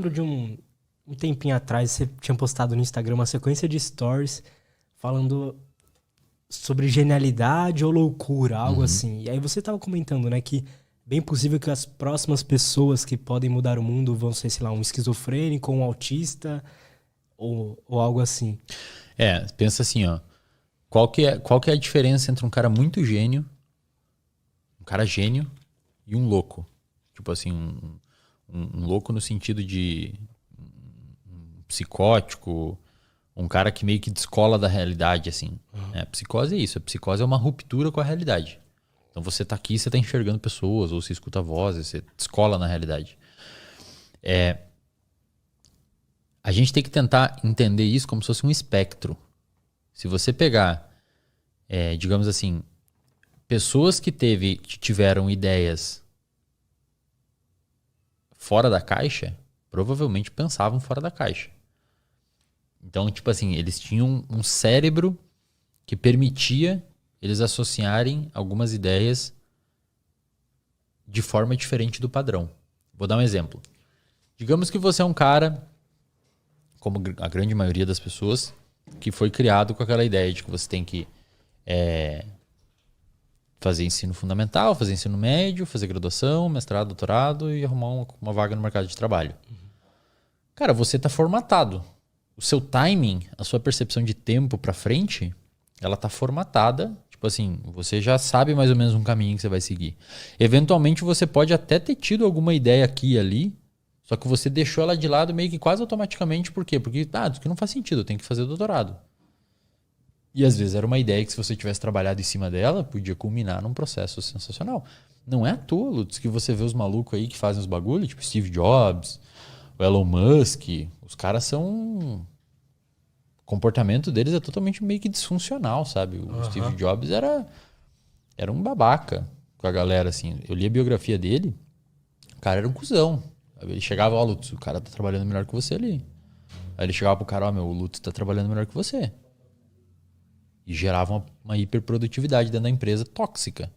lembro de um tempinho atrás, você tinha postado no Instagram uma sequência de stories falando sobre genialidade ou loucura, algo assim. E aí você tava comentando, né, que bem possível que as próximas pessoas que podem mudar o mundo vão ser, sei lá, um esquizofrênico, um autista ou algo assim. Pensa assim, ó. Qual que é a diferença entre um cara muito gênio, um cara gênio e um louco? Tipo assim, um louco no sentido de um psicótico, um cara que meio que descola da realidade, assim. A psicose é isso. A psicose é uma ruptura com a realidade. Então você tá aqui, você tá enxergando pessoas, ou você escuta vozes, você descola na realidade. A gente tem que tentar entender isso como se fosse um espectro. Se você pegar, digamos assim, pessoas que tiveram ideias fora da caixa, provavelmente pensavam fora da caixa. Então, tipo assim, eles tinham um cérebro que permitia eles associarem algumas ideias de forma diferente do padrão. Vou dar um exemplo. Digamos que você é um cara, como a grande maioria das pessoas, que foi criado com aquela ideia de que você tem que fazer ensino fundamental, fazer ensino médio, fazer graduação, mestrado, doutorado e arrumar uma vaga no mercado de trabalho. Cara, você está formatado. O seu timing, a sua percepção de tempo para frente, ela está formatada. Tipo assim, você já sabe mais ou menos um caminho que você vai seguir. Eventualmente você pode até ter tido alguma ideia aqui e ali, só que você deixou ela de lado meio que quase automaticamente. Por quê? Porque isso que não faz sentido, eu tenho que fazer doutorado. E às vezes era uma ideia que se você tivesse trabalhado em cima dela, podia culminar num processo sensacional. Não é à toa, Lutz, que você vê os malucos aí que fazem os bagulhos, tipo Steve Jobs, o Elon Musk, os caras são... O comportamento deles é totalmente meio que disfuncional, sabe? O Steve Jobs era um babaca com a galera, assim. Eu li a biografia dele, o cara era um cuzão. Ele chegava, ó, Lutz, o cara tá trabalhando melhor que você ali. Aí ele chegava pro cara, ó, o Lutz tá trabalhando melhor que você. E gerava uma hiperprodutividade dentro da empresa tóxica.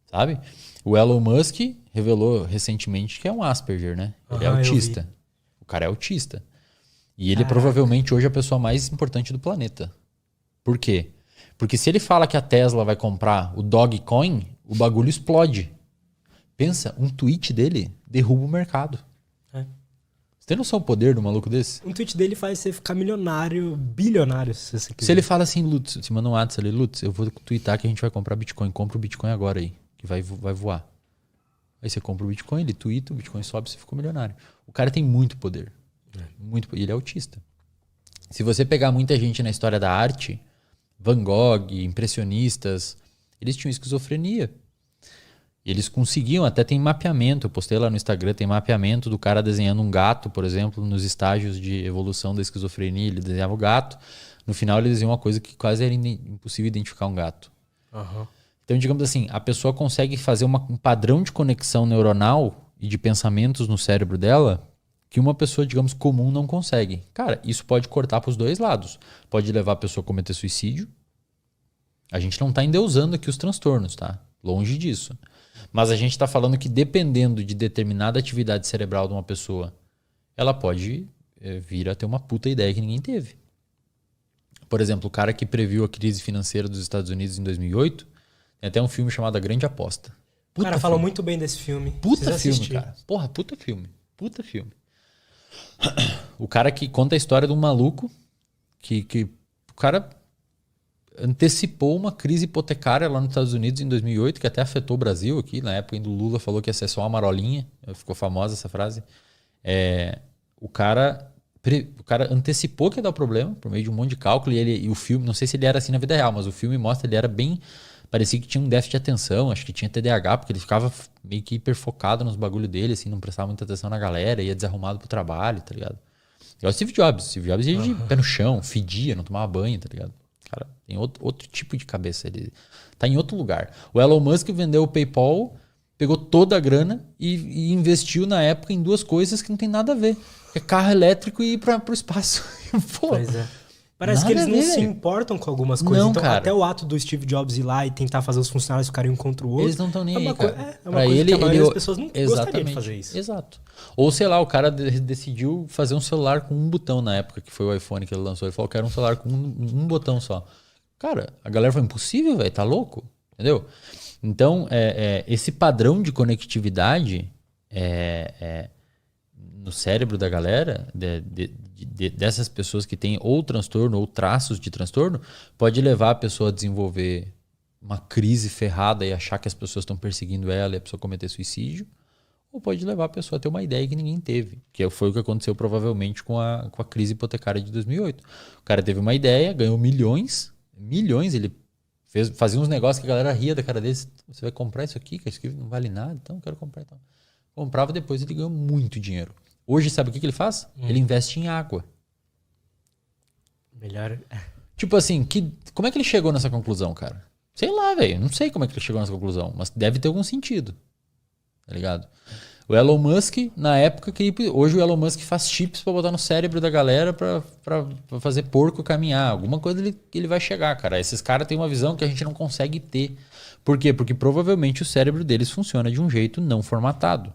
Sabe? O Elon Musk revelou recentemente que é um Asperger, né? Ele é autista. O cara é autista. E ele é provavelmente hoje a pessoa mais importante do planeta. Por quê? Porque se ele fala que a Tesla vai comprar o Dogecoin, o bagulho explode. Pensa, um tweet dele derruba o mercado. Você tem noção do poder do maluco desse? Um tweet dele faz você ficar milionário, bilionário, se você quiser. Se ele fala assim, Lutz, te manda um WhatsApp ali, Lutz, eu vou tweetar que a gente vai comprar Bitcoin. Compra o Bitcoin agora aí, que vai voar. Aí você compra o Bitcoin, ele tweeta, o Bitcoin sobe e você ficou milionário. O cara tem muito poder. E ele é autista. Se você pegar muita gente na história da arte, Van Gogh, impressionistas, eles tinham esquizofrenia. Eles conseguiam, até tem mapeamento, eu postei lá no Instagram, tem mapeamento do cara desenhando um gato, por exemplo, nos estágios de evolução da esquizofrenia, ele desenhava o gato, no final ele desenhou uma coisa que quase era impossível identificar um gato. Então, digamos assim, a pessoa consegue fazer um padrão de conexão neuronal e de pensamentos no cérebro dela que uma pessoa, digamos, comum não consegue. Cara, isso pode cortar para os dois lados. Pode levar a pessoa a cometer suicídio. A gente não está endeusando aqui os transtornos, tá? Longe disso. Mas a gente está falando que dependendo de determinada atividade cerebral de uma pessoa, ela pode vir a ter uma puta ideia que ninguém teve. Por exemplo, o cara que previu a crise financeira dos Estados Unidos em 2008, tem até um filme chamado A Grande Aposta. O cara falou muito bem desse filme. Puta filme, cara. Porra, puta filme. Puta filme. O cara que conta a história de um maluco que o cara antecipou uma crise hipotecária lá nos Estados Unidos em 2008, que até afetou o Brasil aqui. Na época ainda o Lula falou que ia ser só uma marolinha. Ficou famosa essa frase. O cara antecipou que ia dar problema por meio de um monte de cálculo. E o filme, não sei se ele era assim na vida real, mas o filme mostra que ele era bem... Parecia que tinha um déficit de atenção, acho que tinha TDAH, porque ele ficava meio que hiperfocado nos bagulho dele, assim, não prestava muita atenção na galera, ia desarrumado pro trabalho, tá ligado? Igual o Steve Jobs. Steve Jobs ia de pé no chão, fedia, não tomava banho, tá ligado? Cara, tem outro tipo de cabeça, ele tá em outro lugar. O Elon Musk vendeu o PayPal, pegou toda a grana e investiu na época em duas coisas que não tem nada a ver. É carro elétrico e ir pro espaço. Pô, Pois é. Parece Nada que eles a não ver, se velho. importam com algumas coisas. Não, Então, cara. até o ato do Steve Jobs ir lá e tentar fazer os funcionários ficarem um contra o outro. Eles não estão nem é uma aí, coisa, cara. é uma Pra coisa ele, que a maioria ele... das pessoas não gostaria de fazer isso. Exato. Ou sei lá, o cara decidiu fazer um celular com um botão na época, que foi o iPhone que ele lançou. Ele falou que era um celular com um botão só. Cara, a galera falou, impossível, velho, tá louco? Entendeu? Então, esse padrão de conectividade no cérebro da galera, dessas pessoas que têm ou transtorno ou traços de transtorno, pode levar a pessoa a desenvolver uma crise ferrada e achar que as pessoas estão perseguindo ela e a pessoa cometer suicídio, ou pode levar a pessoa a ter uma ideia que ninguém teve, que foi o que aconteceu provavelmente com a crise hipotecária de 2008. O cara teve uma ideia, ganhou milhões, ele fazia uns negócios que a galera ria da cara dele. Você vai comprar isso aqui? Que isso aqui não vale nada, então eu quero comprar. Então. Comprava, depois ele ganhou muito dinheiro. Hoje, sabe o que ele faz? Ele investe em água. Melhor. Tipo assim, como é que ele chegou nessa conclusão, cara? Sei lá, velho. Não sei como é que ele chegou nessa conclusão, mas deve ter algum sentido. Tá ligado? O Elon Musk, na época, hoje o Elon Musk faz chips pra botar no cérebro da galera pra fazer porco caminhar. Alguma coisa ele vai chegar, cara. Esses caras têm uma visão que a gente não consegue ter. Por quê? Porque provavelmente o cérebro deles funciona de um jeito não formatado.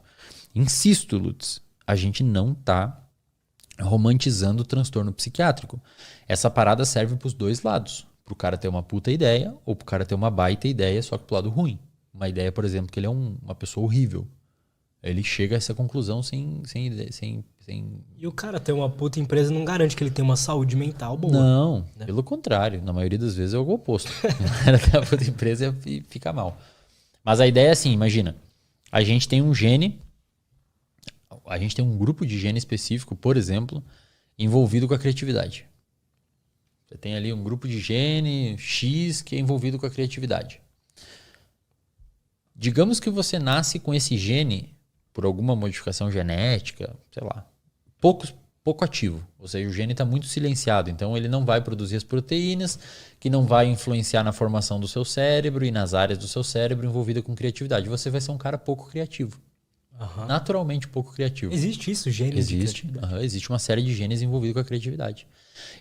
Insisto, Lutz, a gente não tá romantizando o transtorno psiquiátrico. Essa parada serve pros dois lados. Pro cara ter uma puta ideia ou pro cara ter uma baita ideia, só que pro lado ruim. Uma ideia, por exemplo, que ele é uma pessoa horrível. Ele chega a essa conclusão sem... E o cara ter uma puta empresa não garante que ele tem uma saúde mental boa. Não, né? Pelo contrário. Na maioria das vezes é o oposto. O cara tem uma puta empresa e fica mal. Mas a ideia é assim, imagina. A gente tem um gene... A gente tem um grupo de gene específico, por exemplo, envolvido com a criatividade. Você tem ali um grupo de gene X que é envolvido com a criatividade. Digamos que você nasce com esse gene por alguma modificação genética, sei lá, pouco ativo. Ou seja, o gene está muito silenciado, então ele não vai produzir as proteínas, que não vai influenciar na formação do seu cérebro e nas áreas do seu cérebro envolvida com criatividade. Você vai ser um cara pouco criativo. Uhum. Naturalmente pouco criativo. Existe isso, genes existe, de criatividade? Existe uma série de genes envolvidos com a criatividade.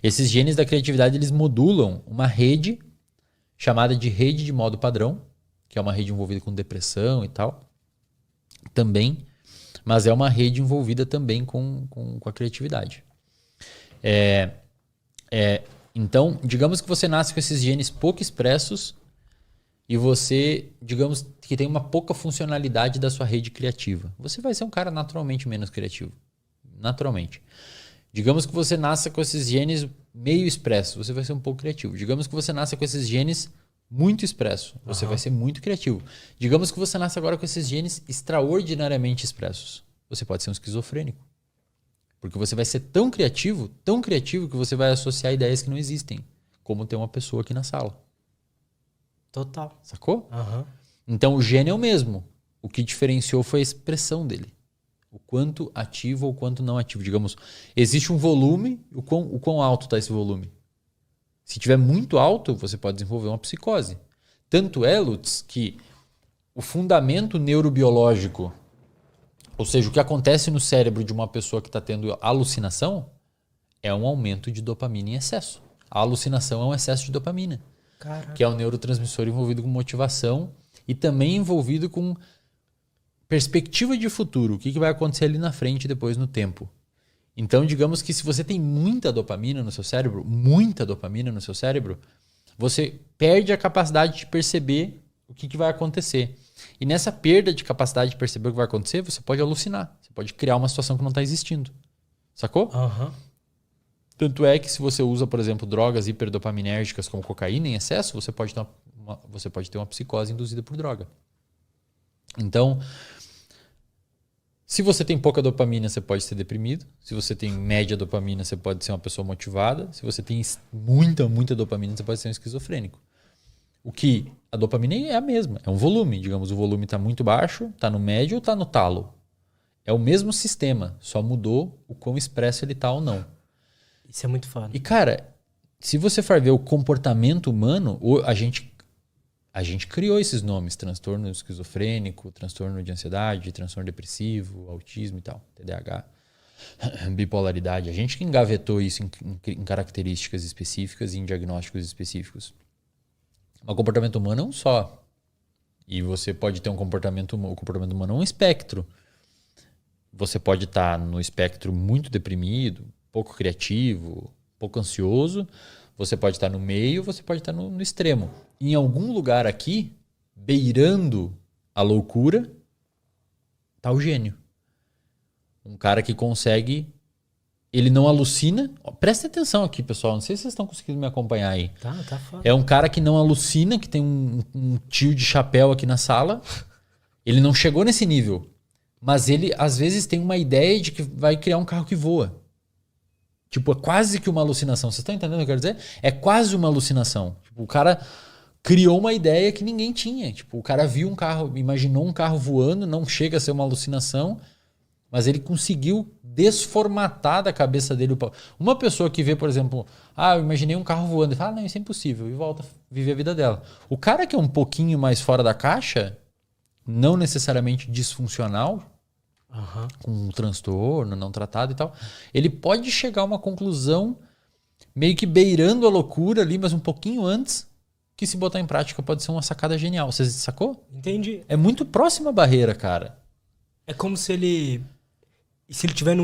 Esses genes da criatividade, eles modulam uma rede chamada de rede de modo padrão, que é uma rede envolvida com depressão e tal, também, mas é uma rede envolvida também com a criatividade. Então, digamos que você nasce com esses genes pouco expressos e você, digamos, que tem uma pouca funcionalidade da sua rede criativa. Você vai ser um cara naturalmente menos criativo. Naturalmente. Digamos que você nasça com esses genes meio expressos, você vai ser um pouco criativo. Digamos que você nasça com esses genes muito expresso, você vai ser muito criativo. Digamos que você nasce agora com esses genes extraordinariamente expressos. Você pode ser um esquizofrênico. Porque você vai ser tão criativo que você vai associar ideias que não existem. Como ter uma pessoa aqui na sala. Total. Sacou? Então o gene é o mesmo. O que diferenciou foi a expressão dele. O quanto ativo ou quanto não ativo. Digamos, existe um volume, o quão alto está esse volume. Se tiver muito alto, você pode desenvolver uma psicose. Tanto é, Lutz, que o fundamento neurobiológico, ou seja, o que acontece no cérebro de uma pessoa que está tendo alucinação, é um aumento de dopamina em excesso. A alucinação é um excesso de dopamina. Caraca. Que é um neurotransmissor envolvido com motivação e também envolvido com perspectiva de futuro. O que vai acontecer ali na frente depois no tempo. Então, digamos que se você tem muita dopamina no seu cérebro, você perde a capacidade de perceber o que vai acontecer. E nessa perda de capacidade de perceber o que vai acontecer, você pode alucinar. Você pode criar uma situação que não está existindo. Sacou? Tanto é que se você usa, por exemplo, drogas hiperdopaminérgicas como cocaína em excesso, você pode ter uma psicose induzida por droga. Então, se você tem pouca dopamina, você pode ser deprimido. Se você tem média dopamina, você pode ser uma pessoa motivada. Se você tem muita dopamina, você pode ser um esquizofrênico. O que a dopamina é a mesma, é um volume. Digamos, o volume está muito baixo, está no médio ou está no talo. É o mesmo sistema, só mudou o quão expresso ele está ou não. Isso é muito foda. E, cara, se você for ver o comportamento humano, a gente criou esses nomes, transtorno esquizofrênico, transtorno de ansiedade, transtorno depressivo, autismo e tal, TDAH. bipolaridade. A gente que engavetou isso em características específicas e em diagnósticos específicos. O comportamento humano é um só. E você pode ter o comportamento humano é um espectro. Você pode estar no espectro muito deprimido, pouco criativo, pouco ansioso. Você pode estar no meio, você pode estar no extremo. Em algum lugar aqui, beirando a loucura, está o gênio. Um cara que consegue... Ele não alucina. Presta atenção aqui, pessoal. Não sei se vocês estão conseguindo me acompanhar aí. Tá foda. É um cara que não alucina, que tem um tio de chapéu aqui na sala. Ele não chegou nesse nível. Mas ele, às vezes, tem uma ideia de que vai criar um carro que voa. Tipo, é quase que uma alucinação. Vocês estão entendendo o que eu quero dizer? É quase uma alucinação. Tipo, o cara criou uma ideia que ninguém tinha. Tipo, o cara viu um carro, imaginou um carro voando, não chega a ser uma alucinação, mas ele conseguiu desformatar da cabeça dele. Uma pessoa que vê, por exemplo, eu imaginei um carro voando, e fala, não, isso é impossível, e volta a viver a vida dela. O cara que é um pouquinho mais fora da caixa, não necessariamente disfuncional, com um transtorno não tratado e tal, ele pode chegar a uma conclusão meio que beirando a loucura ali, mas um pouquinho antes, que se botar em prática pode ser uma sacada genial. Você sacou? Entendi. É muito próxima a barreira, cara. É como se ele... Se ele tiver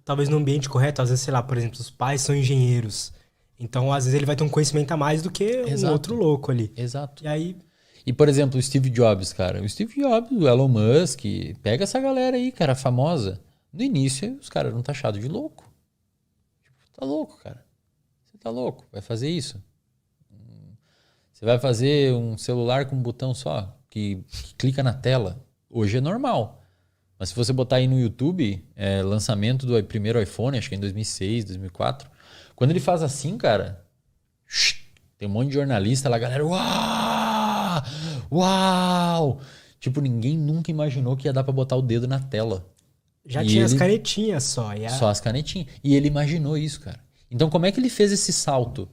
talvez num ambiente correto, às vezes, sei lá, por exemplo, os pais são engenheiros. Então, às vezes, ele vai ter um conhecimento a mais do que um outro louco ali. Exato. E aí... E, por exemplo, o Steve Jobs, cara. O Steve Jobs, o Elon Musk, pega essa galera aí, cara, famosa. No início, os caras eram taxados de louco. Tipo, tá louco, cara. Você tá louco, vai fazer isso. Você vai fazer um celular com um botão só, que clica na tela. Hoje é normal. Mas se você botar aí no YouTube, lançamento do primeiro iPhone, acho que é em 2006, 2004. Quando ele faz assim, cara, tem um monte de jornalista lá, galera, uau! Uau! Tipo, ninguém nunca imaginou que ia dar pra botar o dedo na tela. Já tinha as canetinhas só. Só as canetinhas. E ele imaginou isso, cara. Então, como é que ele fez esse salto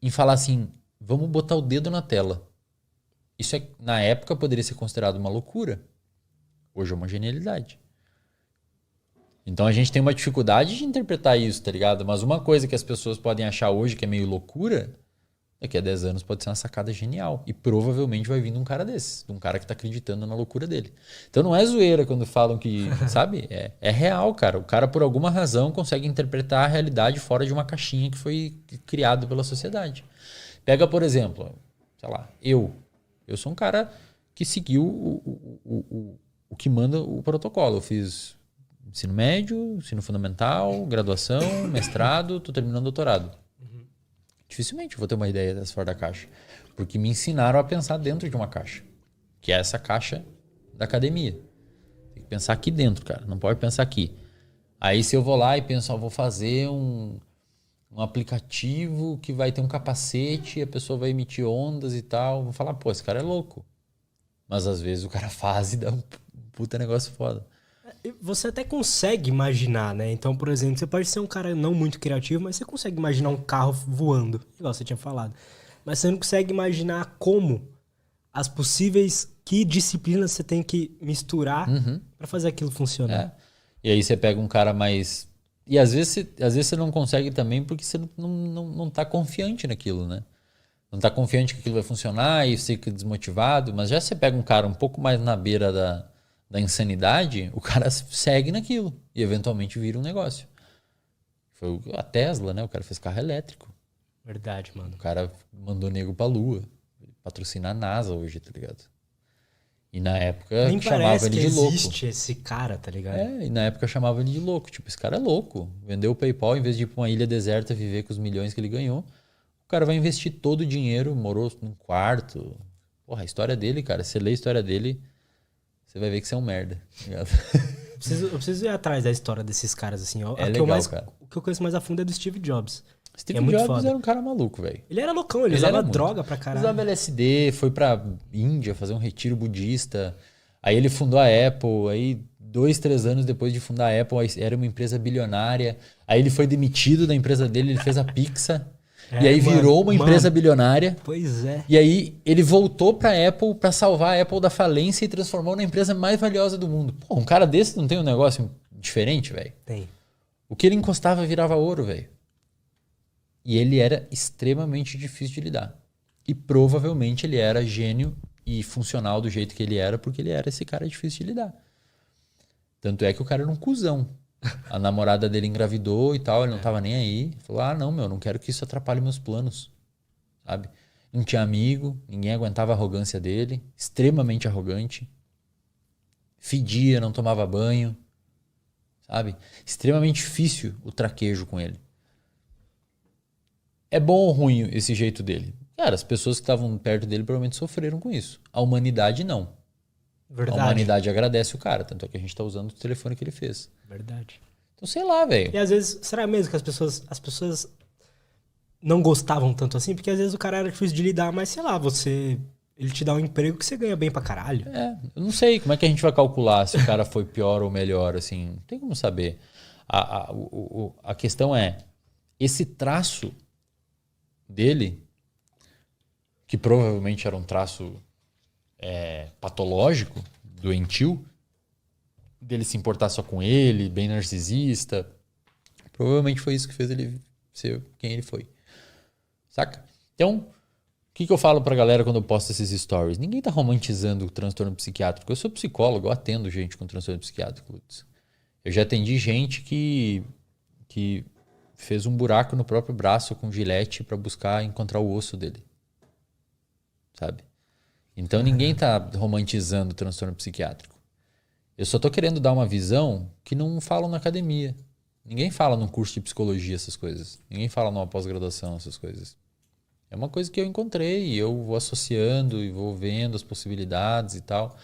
em falar assim, vamos botar o dedo na tela? Isso, na época, poderia ser considerado uma loucura. Hoje é uma genialidade. Então a gente tem uma dificuldade de interpretar isso, tá ligado? Mas uma coisa que as pessoas podem achar hoje que é meio loucura, daqui a 10 anos pode ser uma sacada genial. E provavelmente vai vir um cara desses, um cara que tá acreditando na loucura dele. Então não é zoeira quando falam que, sabe? É real, cara. O cara, por alguma razão, consegue interpretar a realidade fora de uma caixinha que foi criada pela sociedade. Pega, por exemplo, sei lá, eu sou um cara que seguiu o que manda o protocolo. Eu fiz ensino médio, ensino fundamental, graduação, mestrado, tô terminando doutorado. Dificilmente eu vou ter uma ideia dessa fora da caixa. Porque me ensinaram a pensar dentro de uma caixa. Que é essa caixa da academia. Tem que pensar aqui dentro, cara. Não pode pensar aqui. Aí se eu vou lá e penso, vou fazer um aplicativo que vai ter um capacete e a pessoa vai emitir ondas e tal. Vou falar, pô, esse cara é louco. Mas às vezes o cara faz e dá um puta negócio foda. Você até consegue imaginar, né? Então, por exemplo, você pode ser um cara não muito criativo, mas você consegue imaginar um carro voando, igual você tinha falado. Mas você não consegue imaginar como as possíveis... Que disciplinas você tem que misturar pra fazer aquilo funcionar. E aí você pega um cara mais... E às vezes você não consegue também porque você não tá confiante naquilo, né? Não tá confiante que aquilo vai funcionar e você fica desmotivado. Mas já você pega um cara um pouco mais na beira da insanidade, o cara segue naquilo e eventualmente vira um negócio. Foi a Tesla, né? O cara fez carro elétrico. Verdade, mano. O cara mandou nego pra lua. Patrocina a NASA hoje, tá ligado? E na época nem chamava ele de louco. Nem existe esse cara, tá ligado? E na época chamava ele de louco. Tipo, esse cara é louco. Vendeu o PayPal, em vez de ir pra uma ilha deserta viver com os milhões que ele ganhou, o cara vai investir todo o dinheiro, morou num quarto. Porra, a história dele, cara, você lê a história dele, você vai ver que você é um merda. Eu preciso ir atrás da história desses caras, assim. Cara. O que eu conheço mais a fundo é do Steve Jobs. Steve Jobs era um cara maluco, velho. Ele era loucão, ele usava droga pra caralho. Usava LSD, foi pra Índia fazer um retiro budista. Aí ele fundou a Apple, aí 2, 3 anos depois de fundar a Apple, era uma empresa bilionária. Aí ele foi demitido da empresa dele, ele fez a Pixar. E aí virou uma empresa bilionária. Pois é. E aí ele voltou pra Apple pra salvar a Apple da falência e transformou na empresa mais valiosa do mundo. Pô, um cara desse não tem um negócio diferente, velho? Tem. O que ele encostava virava ouro, velho. E ele era extremamente difícil de lidar. E provavelmente ele era gênio e funcional do jeito que ele era, porque ele era esse cara difícil de lidar. Tanto é que o cara era um cuzão. A namorada dele engravidou e tal, ele não tava nem aí. Falou, não, meu, não quero que isso atrapalhe meus planos. Sabe? Não tinha amigo, ninguém aguentava a arrogância dele. Extremamente arrogante. Fedia, não tomava banho. Sabe? Extremamente difícil o traquejo com ele. É bom ou ruim esse jeito dele? Cara, as pessoas que estavam perto dele provavelmente sofreram com isso. A humanidade não. Verdade. A humanidade agradece o cara, tanto é que a gente tá usando o telefone que ele fez. Verdade. Então, sei lá, velho. E às vezes, será mesmo que as pessoas não gostavam tanto assim? Porque às vezes o cara era difícil de lidar, mas sei lá, ele te dá um emprego que você ganha bem pra caralho. Eu não sei como é que a gente vai calcular se o cara foi pior ou melhor, assim. Não tem como saber. A questão é, esse traço dele, que provavelmente era um traço patológico, doentio, dele se importar só com ele, bem narcisista, provavelmente foi isso que fez ele ser quem ele foi. Saca? Então, o que eu falo pra galera quando eu posto esses stories? Ninguém tá romantizando o transtorno psiquiátrico. Eu sou psicólogo, eu atendo gente com transtorno psiquiátrico, Lutz. Eu já atendi gente que fez um buraco no próprio braço com gilete pra buscar encontrar o osso dele. Sabe? Então ninguém tá romantizando o transtorno psiquiátrico. Eu só tô querendo dar uma visão que não falam na academia. Ninguém fala num curso de psicologia essas coisas. Ninguém fala numa pós-graduação essas coisas. É uma coisa que eu encontrei e eu vou associando e vou vendo as possibilidades e tal.